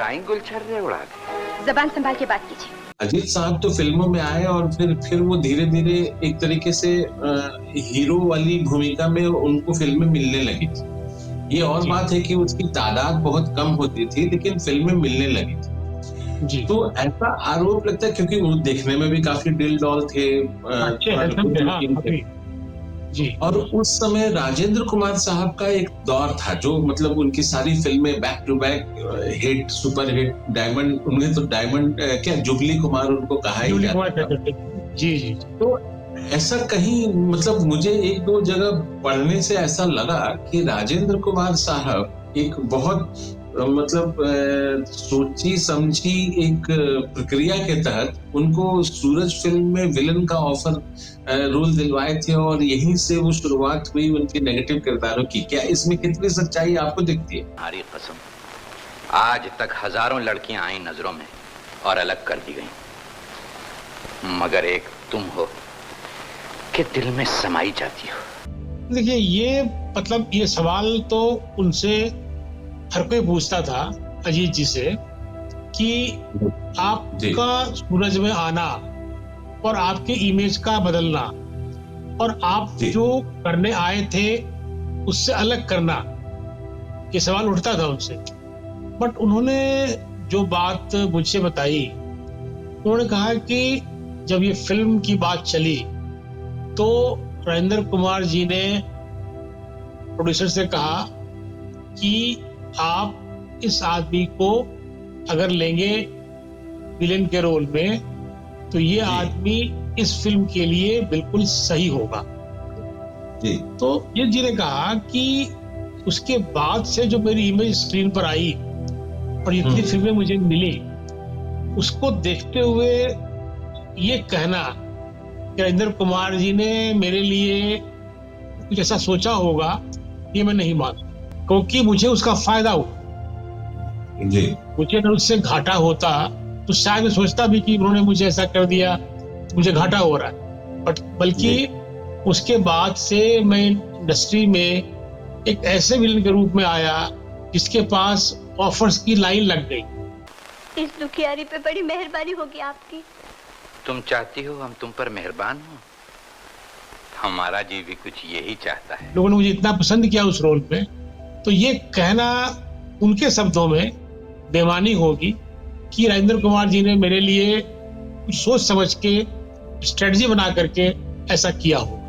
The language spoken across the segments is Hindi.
काई गुलछर्रे उड़ा दे। जबान संभाल के बात कीजिए। अजीत साहब तो फिल्मों में आए और फिर वो धीरे धीरे एक तरीके से हीरो वाली भूमिका में उनको फिल्में मिलने लगी थी। ये और बात है कि उसकी तादाद बहुत कम होती थी लेकिन फिल्में मिलने लगी थी जी। तो ऐसा आरोप लगता है क्योंकि वो देखने में भी काफी दिल डॉल थे, जी। और उस समय राजेंद्र कुमार साहब का एक दौर था जो मतलब उनकी सारी फिल्में back to back hit, super hit, diamond, उन्हें तो डायमंड क्या जुबली कुमार उनको कहा ही जाता था। जी जी। तो ऐसा कहीं मतलब मुझे एक दो जगह पढ़ने से ऐसा लगा कि राजेंद्र कुमार साहब एक बहुत मतलब सोची समझी एक प्रक्रिया के तहत उनको सूरज फिल्म में विलन का ऑफर रोल दिलवाए थे और यहीं से वो शुरुआत हुई उनके नेगेटिव किरदारों की। क्या इसमें कितनी सच्चाई आपको दिखती है? हमारी कसम, आज तक हजारों लड़कियां आई नजरों में और अलग कर दी गई, मगर एक तुम हो कि दिल में समाई जाती हो। देखिए ये मतलब ये सवाल तो उनसे हर कोई पूछता था अजीत जी से कि आपका सूरज में आना और आपके इमेज का बदलना और आप जो करने आए थे उससे अलग करना, ये सवाल उठता था उनसे। बट उन्होंने जो बात मुझसे बताई, उन्होंने कहा कि जब ये फिल्म की बात चली तो राजेंद्र कुमार जी ने प्रोड्यूसर से कहा कि आप इस आदमी को अगर लेंगे विलेन के रोल में तो ये आदमी इस फिल्म के लिए बिल्कुल सही होगा। तो ये जी ने कहा कि उसके बाद से जो मेरी इमेज स्क्रीन पर आई और इतनी फिल्में मुझे मिली, उसको देखते हुए ये कहना कि राजेंद्र कुमार जी ने मेरे लिए कुछ ऐसा सोचा होगा, ये मैं नहीं मानता, क्योंकि मुझे उसका फायदा हुआ। मुझे अगर उससे घाटा होता तो शायद मैं सोचता भी कि उन्होंने मुझे ऐसा कर दिया, मुझे घाटा हो रहा है। बट बल्कि उसके बाद से मैं इंडस्ट्री में एक ऐसे विलन के रूप में आया जिसके पास ऑफर्स की लाइन लग गई। इस दुखियारी पे बड़ी मेहरबानी होगी आपकी। तुम चाहती हो हम तुम पर मेहरबान हो? हमारा जी भी कुछ यही चाहता है। लोगों ने मुझे इतना पसंद किया उस रोल पे, तो ये कहना उनके शब्दों में बेईमानी होगी कि राजेंद्र कुमार जी ने मेरे लिए कुछ सोच समझ के स्ट्रेटजी बना करके ऐसा किया हो।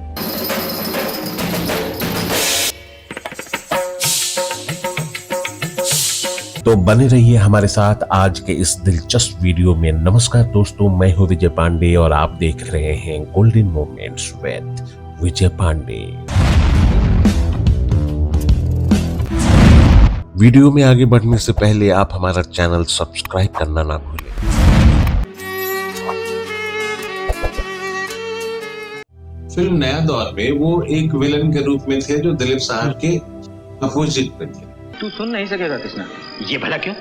तो बने रहिए हमारे साथ आज के इस दिलचस्प वीडियो में। नमस्कार दोस्तों, मैं हूं विजय पांडे और आप देख रहे हैं golden moments with Vijay Pandey. Video में आगे बढ़ने से पहले आप हमारा चैनल सब्सक्राइब करना ना भूलें। फिल्म नया दौर में वो एक विलन के रूप में थे जो दिलीप साहब के अपोजिट में थे। तू सुन नहीं सकेगा कृष्णा। ये भला क्यों?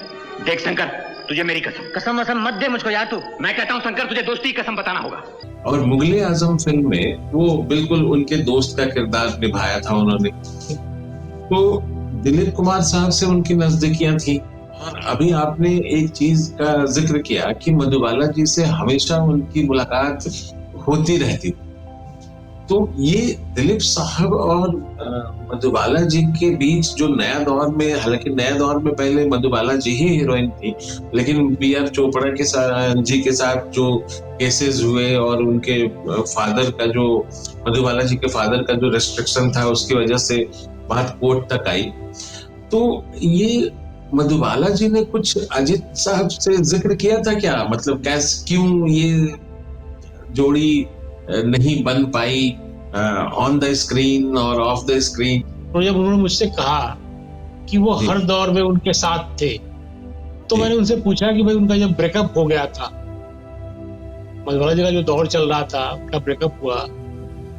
देख शंकर, तुझे मेरी कसम वसम मत दे मुझको यार। तू मैं कहता हूँ शंकर, तुझे दोस्ती की कसम बताना होगा। और मुगले आजम फिल्म में वो बिल्कुल उनके दोस्त का किरदार निभाया था उन्होंने। तो दिलीप कुमार साहब से उनकी नजदीकियां थी। और अभी आपने एक चीज का जिक्र किया कि मधुबाला जी से हमेशा उनकी मुलाकात होती रहती। तो ये दिलीप साहब और मधुबाला जी के बीच जो नया दौर में, हालांकि नया दौर में पहले मधुबाला जी ही हीरोइन थी, लेकिन बी.आर. चोपड़ा के जी के साथ जो केसेस हुए और उनके फादर का जो, मधुबाला जी के फादर का जो रेस्ट्रिक्शन था उसकी वजह से बात कोर्ट तक आई। तो ये मधुबाला जी ने कुछ अजीत साहब से जिक्र किया था क्या? मतलब कैसे, क्यों ये जोड़ी नहीं बन पाई ऑन द स्क्रीन और ऑफ द स्क्रीन? तो जब उन्होंने मुझसे कहा कि वो हर दौर में उनके साथ थे, तो मैंने उनसे पूछा कि भाई उनका जब ब्रेकअप हो गया था, मधुबाला जी का जो दौर चल रहा था, उनका ब्रेकअप हुआ,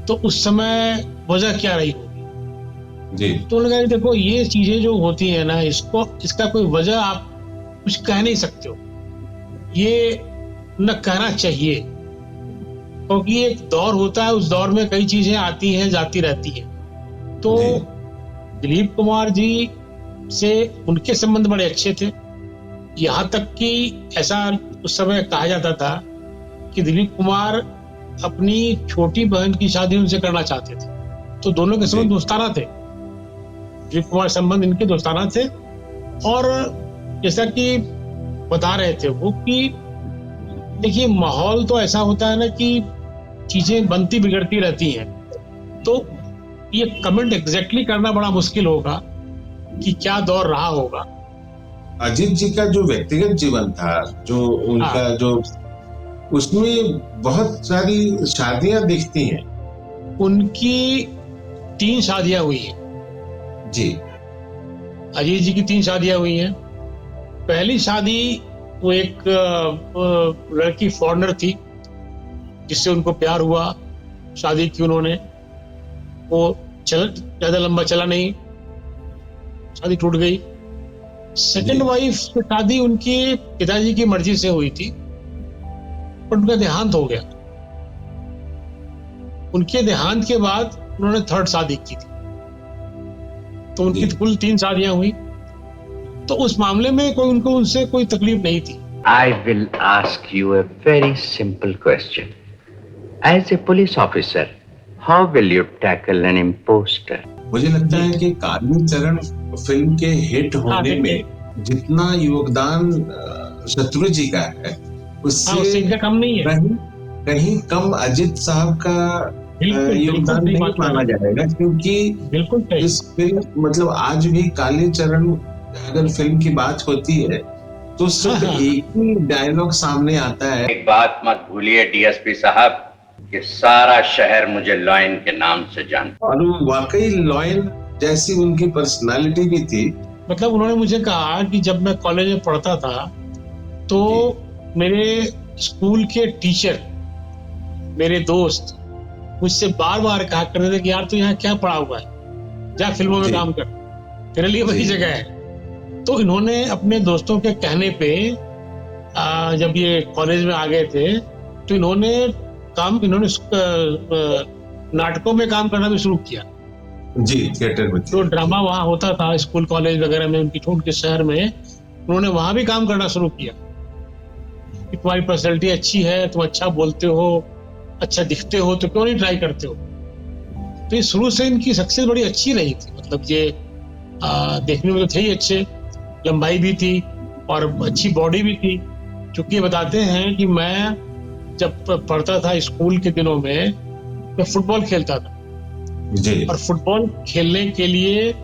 तो उस समय वजह क्या रही होगी जी? तो उन्होंने कहा देखो ये चीजें जो होती है ना, इसका कोई वजह आप कुछ कह नहीं सकते हो, ये न कहना चाहिए, क्योंकि एक दौर होता है, उस दौर में कई चीजें आती हैं जाती रहती हैं। तो दिलीप कुमार जी से उनके संबंध बड़े अच्छे थे यहाँ तक कि ऐसा उस समय कहा जाता था कि दिलीप कुमार अपनी छोटी बहन की शादी उनसे करना चाहते थे। तो दोनों के संबंध दोस्ताना थे, दिलीप कुमार संबंध इनके दोस्ताना थे। और जैसा कि बता रहे थे वो कि देखिए माहौल तो ऐसा होता है ना कि चीजें बनती बिगड़ती रहती हैं, तो ये कमेंट एग्जैक्टली करना बड़ा मुश्किल होगा कि क्या दौर रहा होगा। अजीत जी का जो व्यक्तिगत जीवन था, जो उनका जो उसमें बहुत सारी शादियां दिखती हैं। उनकी 3 शादियां हुई हैं जी। अजीत जी की 3 शादियां हुई हैं। पहली शादी वो एक लड़की फॉरेनर थी जिससे उनको प्यार हुआ, शादी की उन्होंने, वो ज्यादा लंबा चला नहीं, शादी टूट गई। सेकंड वाइफ से शादी उनके पिताजी की मर्जी से हुई थी, पर उनका देहांत हो गया। उनके देहांत के बाद उन्होंने 3rd शादी की थी, तो उनकी कुल 3 शादियां हुई। तो उस मामले में कोई उनको उनसे कोई तकलीफ नहीं थी। I will ask you a very simple question. As a police officer, how will you tackle an imposter? मुझे लगता है कि कालीचरण फिल्म के हिट होने में जितना योगदान शत्रुजी का है, उससे कम नहीं है। कहीं कम अजित साहब का योगदान नहीं माना जाएगा, क्योंकि बिल्कुल इस फिल्म मतलब आज भी कालीचरण अगर फिल्म की बात होती है तो सिर्फ एक ही डायलॉग सामने आता है। एक बात मत भूलिए डीएसपी साहब, कि सारा शहर मुझे लॉयन के नाम से जानता। और वाकई लॉयन जैसी उनकी पर्सनालिटी भी थी। मतलब उन्होंने मुझे कहा कि जब मैं कॉलेज में पढ़ता था तो मेरे स्कूल के टीचर, मेरे दोस्त मुझसे बार बार कहा करते थे कि यार तू यहाँ क्या पढ़ा हुआ है, जा फिल्मों में काम कर, तेरे लिए वही जगह है। तो इन्होंने अपने दोस्तों के कहने पे जब ये कॉलेज में आ गए थे तो इन्होंने नाटकों में काम करना भी शुरू किया। जी, थिएटर में तो ड्रामा वहाँ होता था स्कूल कॉलेज वगैरह में, उनकी छोटे शहर में, उन्होंने वहां भी काम करना शुरू किया कि तुम्हारी पर्सनैलिटी अच्छी है, तुम अच्छा बोलते हो, अच्छा दिखते हो, तो क्यों नहीं ट्राई करते हो। तो ये शुरू से इनकी सक्सेस बड़ी अच्छी रही थी। मतलब ये देखने में तो थे ही अच्छे, लंबाई भी थी और अच्छी बॉडी भी थी। क्योंकि ये बताते हैं कि मैं जब पढ़ता था स्कूल के दिनों में, मैं फुटबॉल खेलता था जी। और फुटबॉल खेलने के लिए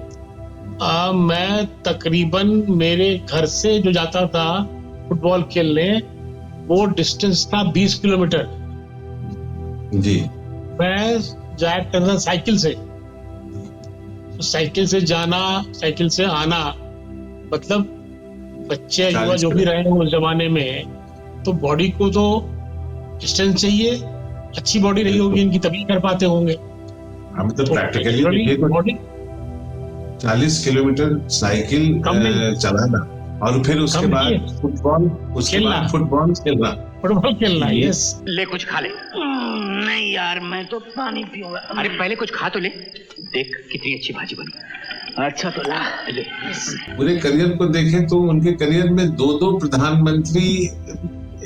मैं तकरीबन मेरे घर से जो जाता था फुटबॉल खेलने, वो डिस्टेंस था 20 किलोमीटर जी। मैं जाया करता साइकिल से, तो साइकिल से जाना, साइकिल से आना, मतलब बच्चे युवा जो भी रहे उस जमाने में, तो बॉडी को तो डिस्टेंस चाहिए, अच्छी बॉडी रही होगी इनकी तभी कर पाते होंगे। हम तो प्रैक्टिकली 40 किलोमीटर साइकिल चलाना और फिर उसके बाद फुटबॉल खेलना। यस। ले कुछ खा ले। नहीं यार, मैं तो पानी पीऊंगा। अरे पहले कुछ खा तो ले, देख कितनी अच्छी भाजी बनी। अच्छा तो ला ले। पूरे करियर को देखें तो उनके करियर में 2 प्रधानमंत्री,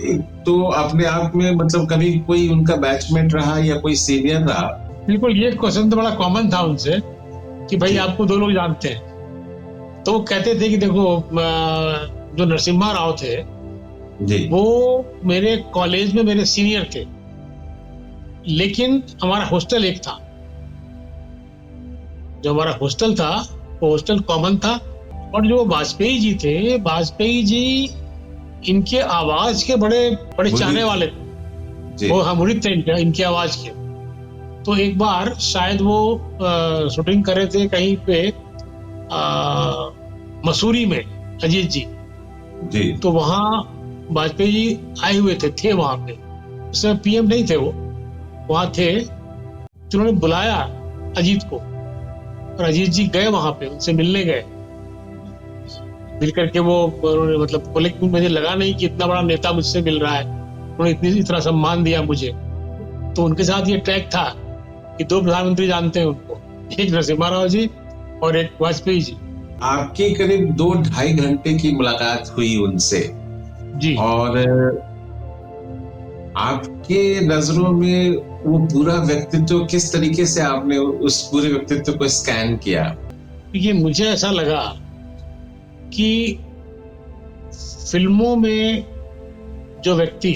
एक तो अपने आप में मतलब कभी कोई उनका बैचमेट रहा या कोई सीनियर रहा। बिल्कुल, ये क्वेश्चन तो बड़ा कॉमन था उनसे कि भाई आपको 2 लोग जानते हैं। तो वो कहते थे कि देखो जो नरसिम्हा राव थे जी, वो मेरे कॉलेज में मेरे सीनियर थे, लेकिन हमारा हॉस्टल एक था। जो हमारा हॉस्टल था वो हॉस्टल कॉमन था। और जो वाजपेयी जी थे, वाजपेयी जी इनके आवाज के बड़े चाहने वाले थे। वो मुरीद थे इनकी आवाज के। तो एक बार शायद वो शूटिंग कर रहे थे कहीं पे मसूरी में, अजीत जी। तो वहाँ वाजपेयी जी आए हुए थे वहां पे। उस समय पीएम नहीं थे, वो वहां थे। तो उन्होंने बुलाया अजीत को और अजीत जी गए वहां पे, उनसे मिलने गए। मिल करके वो उन्होंने मतलब बोले कि मुझे लगा नहीं कि इतना बड़ा नेता मुझसे मिल रहा है, उन्होंने इतना सम्मान दिया मुझे। तो उनके साथ ये ट्रैक था कि 2 प्रधानमंत्री जानते हैं उनको, एक नरसिम्हा राव जी और एक वाजपेयी जी। आपकी करीब 2-2.5 घंटे की मुलाकात हुई उनसे जी। और आपके नजरों में वो पूरा व्यक्तित्व किस तरीके से आपने उस पूरे व्यक्तित्व को स्कैन किया? ये मुझे ऐसा लगा कि फिल्मों में जो व्यक्ति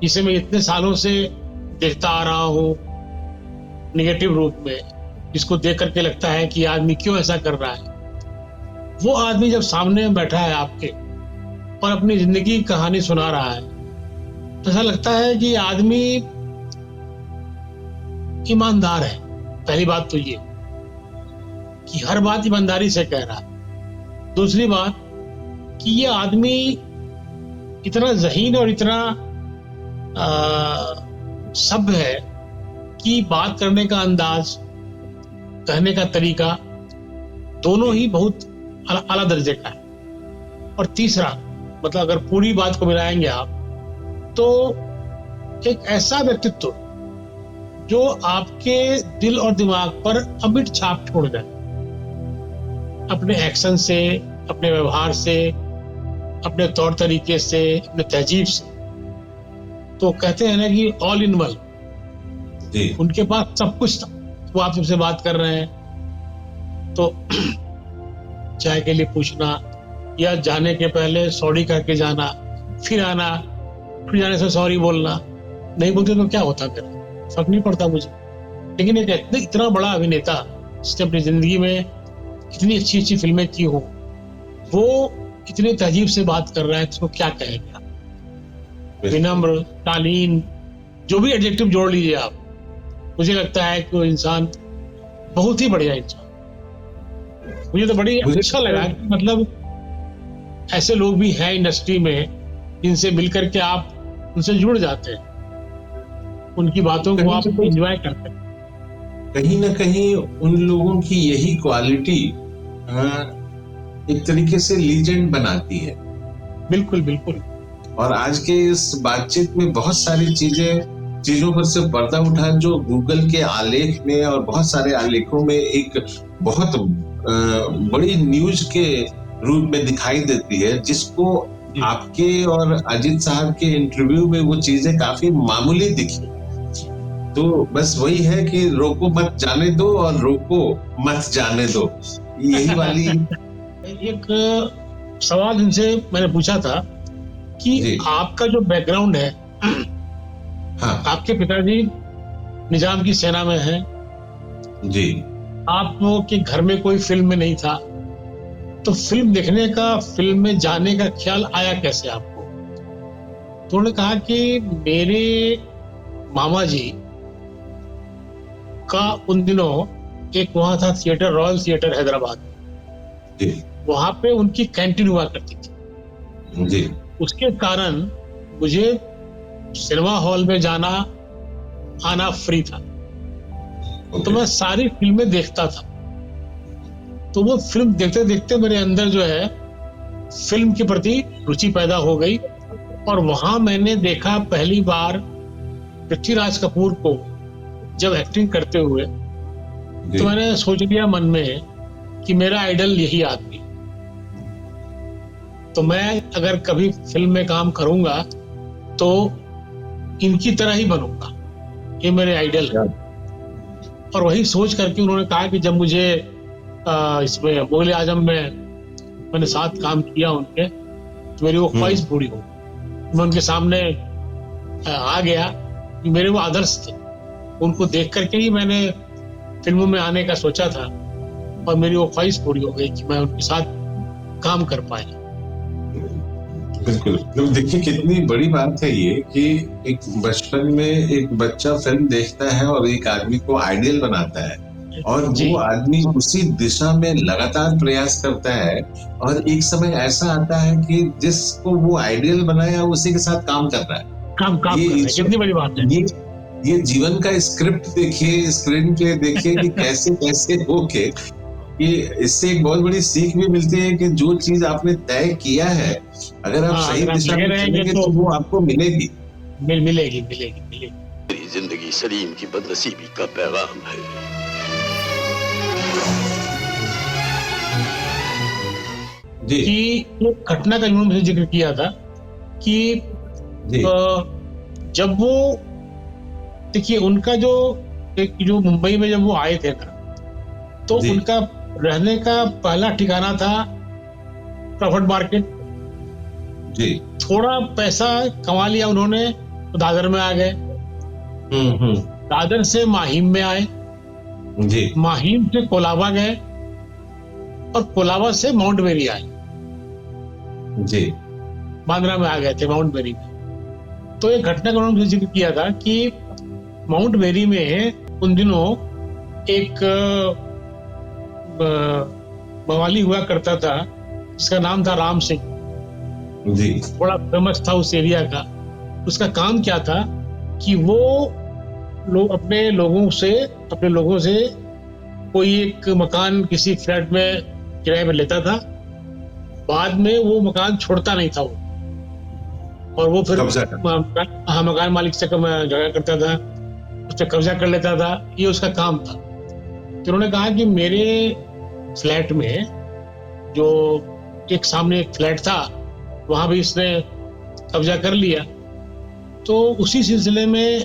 जिसे मैं इतने सालों से देखता आ रहा हूँ निगेटिव रूप में, जिसको देख करके लगता है कि आदमी क्यों ऐसा कर रहा है, वो आदमी जब सामने बैठा है आपके और अपनी जिंदगी की कहानी सुना रहा है तो ऐसा लगता है कि आदमी ईमानदार है। पहली बात तो ये कि हर बात ईमानदारी से कह रहा है। दूसरी बात कि ये आदमी इतना ज़हीन और इतना सभ्य है कि बात करने का अंदाज, कहने का तरीका दोनों ही बहुत आला दर्जे का है। और तीसरा मतलब अगर पूरी बात को मिलाएंगे आप तो एक ऐसा व्यक्तित्व जो आपके दिल और दिमाग पर अमिट छाप छोड़ जाए, अपने एक्शन से, अपने व्यवहार से, अपने तौर तरीके से, अपने तहजीब से। तो कहते हैं ना कि ऑल इन वन, उनके पास सब कुछ था। वो आप सबसे बात कर रहे हैं तो चाय के लिए पूछना या जाने के पहले सॉरी करके जाना, फिर आना, फिर जाने से सॉरी बोलना, नहीं बोलते तो क्या होता, फिर फर्क नहीं पड़ता मुझे। लेकिन एक इतना बड़ा अभिनेता जिसने अपनी जिंदगी में इतनी अच्छी अच्छी फिल्में की हो, वो इतने तहजीब से बात कर रहा है तो क्या कहेंगे? विनम्र, शालीन, जो भी एडजेक्टिव जोड़ लीजिए आप, मुझे लगता है कि वो इंसान बहुत ही बढ़िया इंसान। मुझे तो बड़ी अच्छा लगा कि मतलब ऐसे लोग भी हैं इंडस्ट्री में जिनसे मिलकर के आप उनसे जुड़ जाते हैं, उनकी बातों को आप एंजॉय करते हैं। कहीं ना कहीं उन लोगों की यही क्वालिटी एक तरीके से लीजेंड बनाती है। बिल्कुल बिल्कुल। और आज के इस बातचीत में बहुत सारी चीजों पर से पर्दा उठा जो गूगल के आलेख में और बहुत सारे आलेखों में एक बहुत बड़ी न्यूज के रूप में दिखाई देती है, जिसको आपके और अजीत साहब के इंटरव्यू में वो चीजें काफी मामूली दिखी। तो बस वही है कि रोको मत जाने दो और रोको मत जाने दो, यही वाली। एक सवाल इनसे मैंने पूछा था कि आपका जो बैकग्राउंड है, हाँ, आपके पिताजी निजाम की सेना में हैं जी, आपके घर में कोई फिल्म में नहीं था, तो फिल्म देखने का, फिल्म में जाने का ख्याल आया कैसे आपको? तो उन्होंने कहा कि मेरे मामा जी का उन दिनों एक वहां था थिएटर, रॉयल थिएटर हैदराबाद, वहां पे उनकी कैंटीन हुआ करती थी जी। उसके कारण मुझे सिनेमा हॉल में जाना आना फ्री था। तो मैं सारी फिल्में देखता था। तो वो फिल्म देखते देखते मेरे अंदर जो है फिल्म के प्रति रुचि पैदा हो गई और वहां मैंने देखा पहली बार पृथ्वीराज कपूर को जब एक्टिंग करते हुए, तो मैंने सोच लिया मन में कि मेरा आइडल यही आदमी, तो मैं अगर कभी फिल्म में काम करूंगा तो इनकी तरह ही बनूंगा, ये मेरे आइडल है। और वही सोच करके उन्होंने कहा कि जब मुझे इसमें मुगल आजम में मैंने साथ काम किया उनके, तो मेरी वो ख्वाहिश पूरी हो। मैं उनके सामने आ गया, मेरे वो आदर्श थे, उनको देख करके ही मैंने फिल्मों में आने का सोचा था और मेरी वो ख्वाहिश पूरी हो गई कि मैं उनके साथ काम कर पाया। बिल्कुल। तो देखिए कितनी बड़ी बात है ये कि एक बचपन में एक बच्चा फिल्म देखता है और एक आदमी को आइडियल बनाता है और वो आदमी उसी दिशा में लगातार प्रयास करता है और एक समय ऐसा आता है कि जिसको वो आइडियल बनाया उसी के साथ काम कर रहा है। काम कर रहा है, कितनी बड़ी बात है। ये जीवन का स्क्रिप्ट देखिए, स्क्रीन प्ले देखिए कि कैसे कैसे होके, कि इससे एक बहुत बड़ी सीख भी मिलती है कि जो चीज आपने तय किया है अगर आप सही दिशा में चलेंगे तो वो आपको मिलेगी। मिलेगी। मेरी जिंदगी सलीम की बदनसीबी का पैगाम है। कि एक घटना का उन्होंने जिक्र किया था कि जब वो, देखिए उनका जो मुंबई में जब वो आए थे ना, तो उनका रहने का पहला ठिकाना था क्रॉफर्ड मार्केट जी। थोड़ा पैसा कमा लिया उन्होंने तो दादर में आ गए, दादर से माहिम में आए जी, माहिम से कोलाबा गए और कोलाबा से माउंट वेरी आए जी, बांद्रा में आ गए थे माउंट वेरी में। तो एक घटना का उन्होंने जिक्र किया था कि माउंट वेरी में उन दिनों एक बवाली हुआ करता था जिसका नाम था राम सिंह जी, बड़ा फेमस था उस एरिया का। उसका काम क्या था कि वो अपने लोगों से कोई एक मकान किसी फ्लैट में किराए पे लेता था, बाद में वो मकान छोड़ता नहीं था वो, और वो फिर मकान मालिक से झगड़ा करता था, उससे कब्जा कर लेता था, ये उसका काम था। तो उन्होंने कहा कि मेरे फ्लैट में जो एक सामने एक फ्लैट था वहां भी इसने कब्जा कर लिया, तो उसी सिलसिले में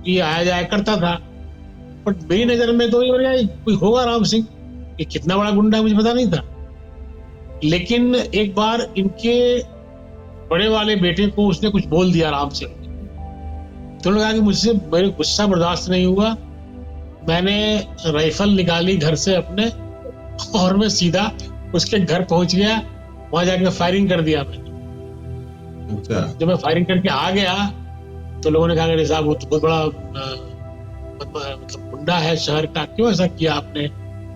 ये आया जाया करता था। बट मेरी नजर में तो ये कोई होगा राम सिंह, ये कितना बड़ा गुंडा है मुझे पता नहीं था। लेकिन एक बार इनके बड़े वाले बेटे को उसने कुछ बोल दिया राम सिंह, तो उन्होंने कहा कि मुझसे मेरे गुस्सा बर्दाश्त नहीं हुआ, मैंने राइफल निकाली घर से अपने और मैं सीधा उसके घर पहुंच गया, वहां जाके फायरिंग कर दिया मैंने। जब मैं फायरिंग करके आ गया तो लोगों ने कहा कि साहब वो तो बहुत बड़ा मतलब गुंडा है शहर का, क्यों ऐसा किया आपने,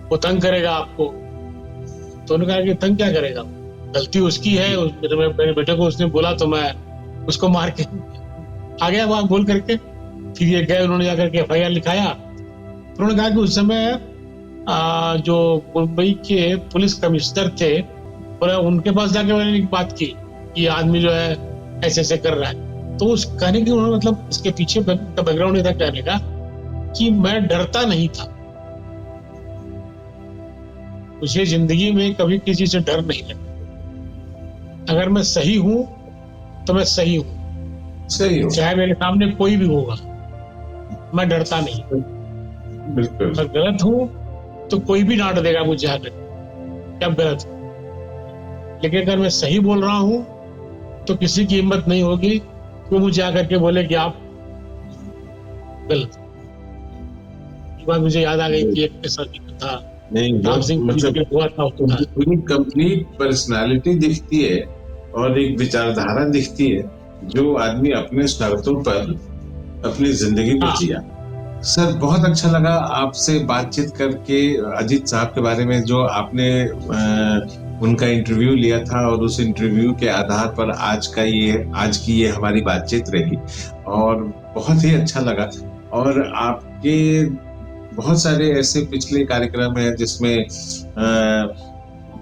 वो तंग करेगा आपको। तो उन्होंने कहा कि तंग क्या करेगा, गलती उसकी है, मेरे बेटे को उसने बोला तो मैं उसको मार के आ गया वहां बोल करके। फिर ये गए, उन्होंने जाकर के FIR लिखाया। उन्होंने कहा कि उस समय जो मुंबई के पुलिस कमिश्नर थे और उनके पास जाके मैंने एक बात की कि ये आदमी जो है ऐसे ऐसे कर रहा है। तो उस कहने की उन्होंने मतलब इसके पीछे का बैकग्राउंड था कहने का कि मैं डरता नहीं था, मुझे जिंदगी में कभी किसी से डर नहीं लगा। अगर मैं सही हूं तो मैं सही हूं, चाहे मेरे सामने कोई भी होगा, मैं डरता नहीं। बिल्कुल। अगर गलत हूं तो कोई भी डांट देगा मुझे आकर कि आप गलत हो, लेकिन अगर मैं सही बोल रहा हूं तो किसी की हिम्मत नहीं होगी वो मुझे आकर के बोले कि आप गलत। ये बात मुझे याद आ गई कि एक ऐसा था राम सिंह मतलब हुआ था, पूरी कंप्लीट पर्सनालिटी दिखती है और एक विचारधारा दिखती है जो आदमी अपने शर्तों पर अपनी जिंदगी को जिया। सर बहुत अच्छा लगा आपसे बातचीत करके अजीत साहब के बारे में, जो आपने उनका इंटरव्यू लिया था और उस इंटरव्यू के आधार पर आज की ये हमारी बातचीत रही और बहुत ही अच्छा लगा। और आपके बहुत सारे ऐसे पिछले कार्यक्रम हैं जिसमें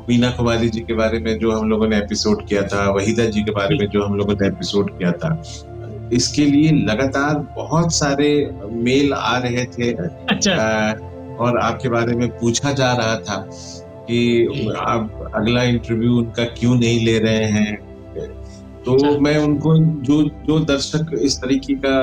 मीना कुमारी जी के बारे में जो हम लोगों ने एपिसोड किया था, वहीदा जी के बारे में जो हम लोगों ने एपिसोड किया था, इसके लिए लगातार बहुत सारे मेल आ रहे थे। और आपके बारे में पूछा जा रहा था कि आप अगला इंटरव्यू उनका क्यों नहीं ले रहे हैं। तो मैं उनको जो दर्शक इस तरीके का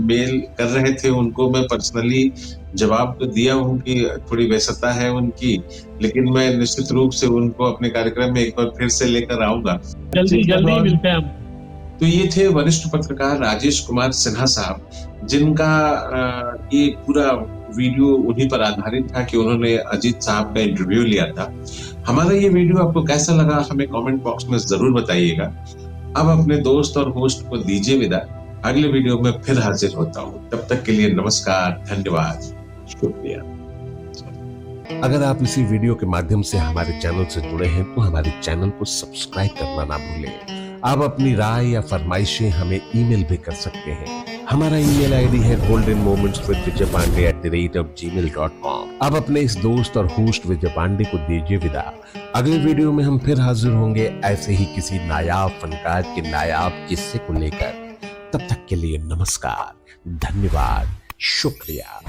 मेल कर रहे थे उनको मैं पर्सनली जवाब तो दिया हूँ कि थोड़ी व्यस्तता है उनकी, लेकिन मैं निश्चित रूप से उनको अपने कार्यक्रम में एक बार फिर से लेकर आऊंगा। जल्दी मिलते हैं हम। तो ये थे वरिष्ठ पत्रकार राजेश कुमार सिन्हा साहब, जिनका ये पूरा वीडियो उन्हीं पर आधारित था कि उन्होंने अजीत साहब का इंटरव्यू लिया था। हमारा ये वीडियो आपको कैसा लगा हमें कमेंट बॉक्स में जरूर बताइएगा। अब अपने दोस्त और होस्ट को दीजिए विदा, अगले वीडियो में फिर हाजिर होता हूँ। तब तक के लिए नमस्कार, धन्यवाद, शुक्रिया। अगर आप इसी वीडियो के माध्यम से हमारे चैनल से जुड़े हैं तो हमारे चैनल को सब्सक्राइब करना ना भूलें। आप अपनी राय या फरमाइशें हमें ईमेल भी कर सकते हैं। हमारा ईमेल आईडी है goldenmomentswithvijaypande@gmail.com। अब अपने इस दोस्त और होस्ट विजय पांडे को दीजिए विदा। अगले वीडियो में हम फिर हाजिर होंगे ऐसे ही किसी नायाब फनकार के नायाब किस्से को लेकर। तब तक के लिए नमस्कार, धन्यवाद, शुक्रिया।